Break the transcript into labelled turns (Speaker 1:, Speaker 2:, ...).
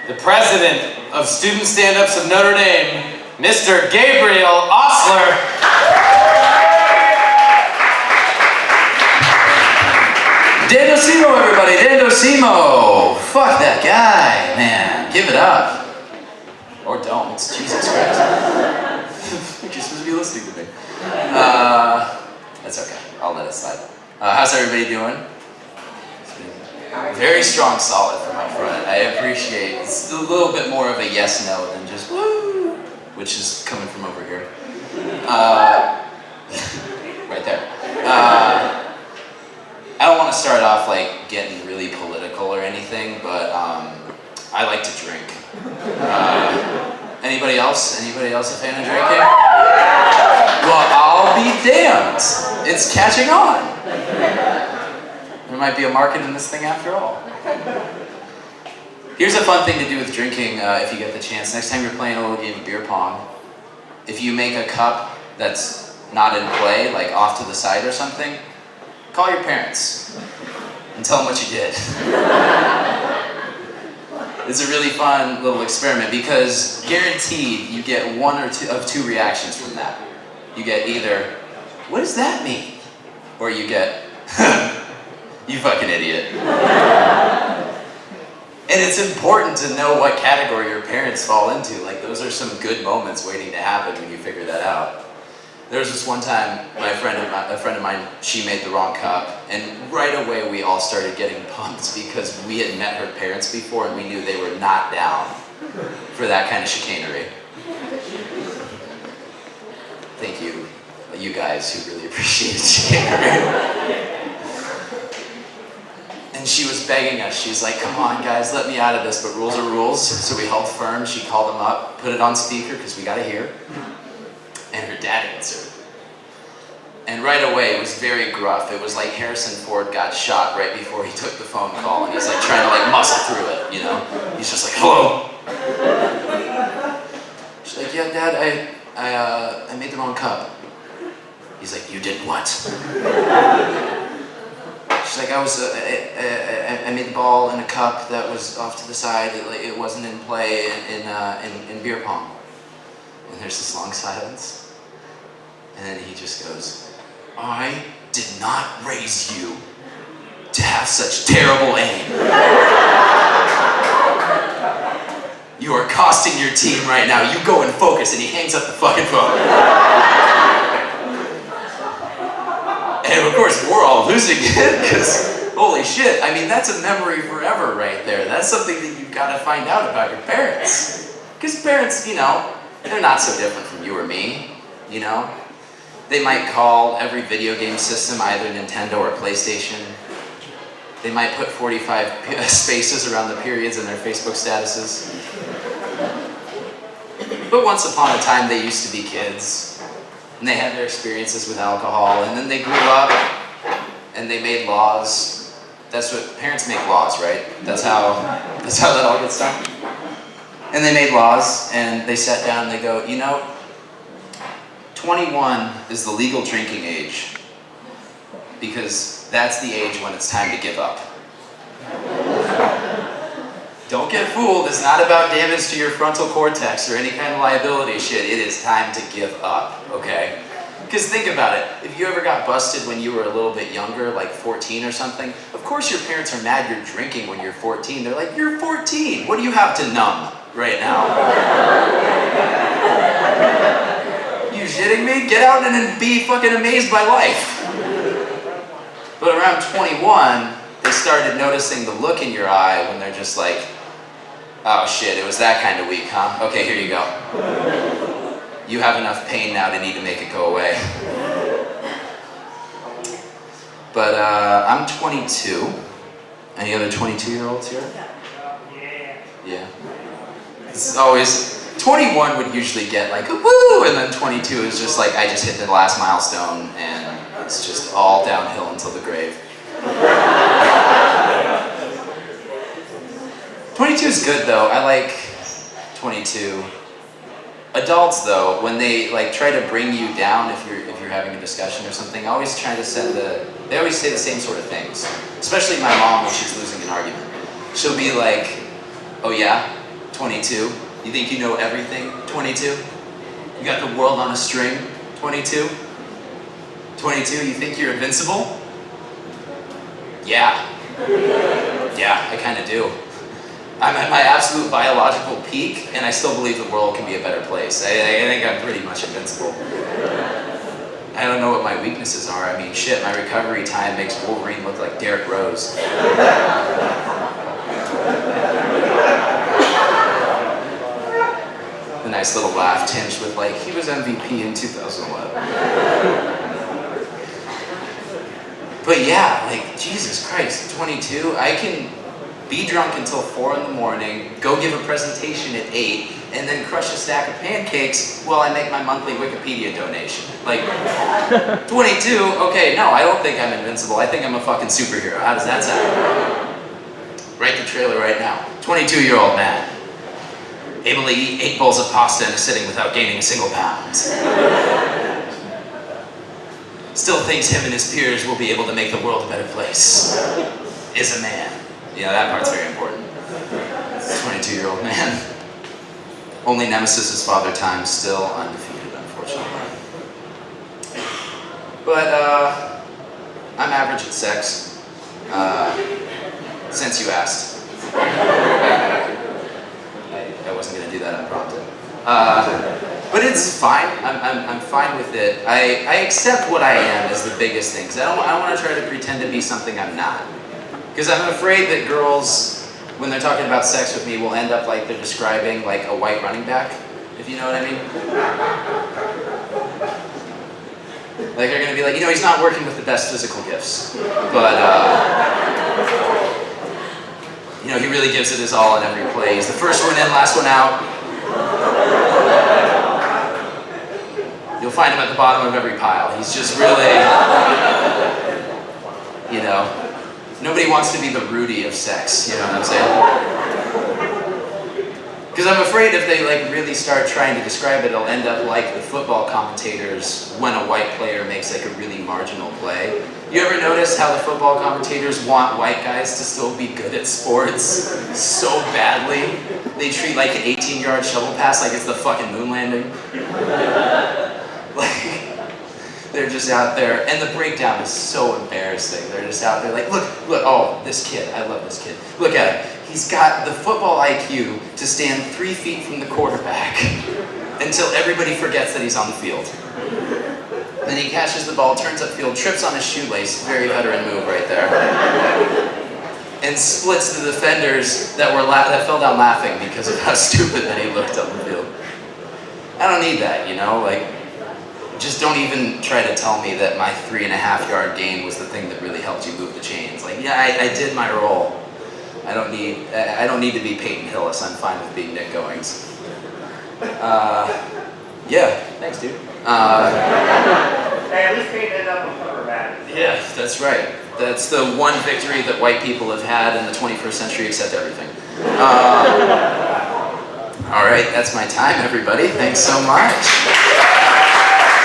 Speaker 1: the president of Student Stand-Ups of Notre Dame, Mr. Gabriel Ostler. Dandosimo, everybody, Dandosimo. Fuck that guy, man. Give it up. Or don't, it's Jesus Christ. You're supposed to be listening to me. That's okay, I'll let it slide. How's everybody doing? Very strong solid from my front. I appreciate it's a little bit more of a yes no than just woo, which is coming from over here. Right there. I don't want to start off like getting really political or anything, but I like to drink. Anybody else? Anybody else a fan of drinking? Well, I'll be damned. It's catching on. There might be a market in this thing after all. Here's a fun thing to do with drinking if you get the chance. Next time you're playing a little game of beer pong, if you make a cup that's not in play, like off to the side or something, call your parents and tell them what you did. It's a really fun little experiment because guaranteed you get one or two reactions from that. You get either, what does that mean? Or you get, you fucking idiot. And it's important to know what category your parents fall into. Like, those are some good moments waiting to happen when you figure that out. There was this one time, a friend of mine, she made the wrong cup, and right away we all started getting pumped because we had met her parents before and we knew they were not down for that kind of chicanery. Thank you, you guys who really appreciated chicanery. And she was begging us. She's like, come on guys, let me out of this, but rules are rules. So we held firm. She called them up, put it on speaker because we got to hear. And her dad answered. And right away, it was very gruff. It was like Harrison Ford got shot right before he took the phone call, and he's like trying to like muscle through it, you know? He's just like, hello? She's like, yeah, Dad, I made the wrong cup. He's like, you did what? She's like, I made the ball in a cup that was off to the side. It wasn't in play in beer pong. And there's this long silence. And then he just goes, I did not raise you to have such terrible aim. You are costing your team right now. You go and focus. And he hangs up the fucking phone. And of course, we're all losing it because, holy shit, I mean, that's a memory forever right there. That's something that you've got to find out about your parents. Because parents, you know, they're not so different from you or me, you know? They might call every video game system either Nintendo or PlayStation. They might put 45 spaces around the periods in their Facebook statuses. But once upon a time, they used to be kids. And they had their experiences with alcohol. And then they grew up and they made laws. That's what parents make laws, right? That's how that all gets done. And they made laws, and they sat down and they go, you know, 21 is the legal drinking age because that's the age when it's time to give up. Don't get fooled, it's not about damage to your frontal cortex or any kind of liability shit. It is time to give up, okay? Because think about it, if you ever got busted when you were a little bit younger, like 14 or something, of course your parents are mad you're drinking when you're 14. They're like, you're 14, what do you have to numb right now? You shitting me? Get out and be fucking amazed by life. But around 21, they started noticing the look in your eye when they're just like, oh shit, it was that kind of week, huh? Okay, here you go. You have enough pain now to need to make it go away. But I'm 22. Any other 22-year-olds here? Yeah. This is always, 21 would usually get like a woo, and then 22 is just like, I just hit the last milestone, and it's just all downhill until the grave. 22 is good though, I like 22. Adults though, when they like try to bring you down if you're having a discussion or something, I always try to they always say the same sort of things. Especially my mom when she's losing an argument. She'll be like, oh yeah? 22? You think you know everything? 22? You got the world on a string? 22? 22, you think you're invincible? Yeah. Yeah, I kind of do. I'm at my absolute biological peak, and I still believe the world can be a better place. I think I'm pretty much invincible. I don't know what my weaknesses are. I mean, shit, my recovery time makes Wolverine look like Derrick Rose. A nice little laugh tinged with like, he was MVP in 2011. But yeah, like, Jesus Christ, 22, I can be drunk until 4 in the morning, go give a presentation at 8, and then crush a stack of pancakes while I make my monthly Wikipedia donation. Like, 22, okay, no, I don't think I'm invincible. I think I'm a fucking superhero. How does that sound? Write the trailer right now. 22-year-old man, able to eat 8 bowls of pasta in a sitting without gaining a single pound. Still thinks him and his peers will be able to make the world a better place. Is a man. Yeah, that part's very important. 22-year-old man. Only nemesis is Father Time, still undefeated, unfortunately. But, I'm average at sex. Since you asked. I wasn't gonna do that unprompted. But it's fine. I'm fine with it. I accept what I am is the biggest thing. Because I don't want to try to pretend to be something I'm not. Because I'm afraid that girls, when they're talking about sex with me, will end up like they're describing like a white running back, if you know what I mean. Like they're gonna be like, you know, he's not working with the best physical gifts, but you know, he really gives it his all in every play. He's the first one in, last one out. You'll find him at the bottom of every pile. He's just really, you know, nobody wants to be the Rudy of sex, you know what I'm saying? Because I'm afraid if they like really start trying to describe it, it'll end up like the football commentators when a white player makes like a really marginal play. You ever notice how the football commentators want white guys to still be good at sports so badly? They treat like an 18-yard shovel pass like it's the fucking moon landing. Like, they're just out there, and the breakdown is so embarrassing. They're just out there like, look, oh, this kid, I love this kid. Look at him. He's got the football IQ to stand 3 feet from the quarterback until everybody forgets that he's on the field. Then he catches the ball, turns upfield, trips on his shoelace, very veteran move right there, and splits the defenders that fell down laughing because of how stupid that he looked on the field. I don't need that, you know, like, just don't even try to tell me that my 3.5-yard gain was the thing that really helped you move the chains. Like, yeah, I did my role. I don't need to be Peyton Hillis. I'm fine with being Nick Goings. Yeah, thanks, dude.
Speaker 2: Hey, at least Peyton ended up on cover back.
Speaker 1: Yeah, that's right. That's the one victory that white people have had in the 21st century, except everything. All right, that's my time, everybody. Thanks so much.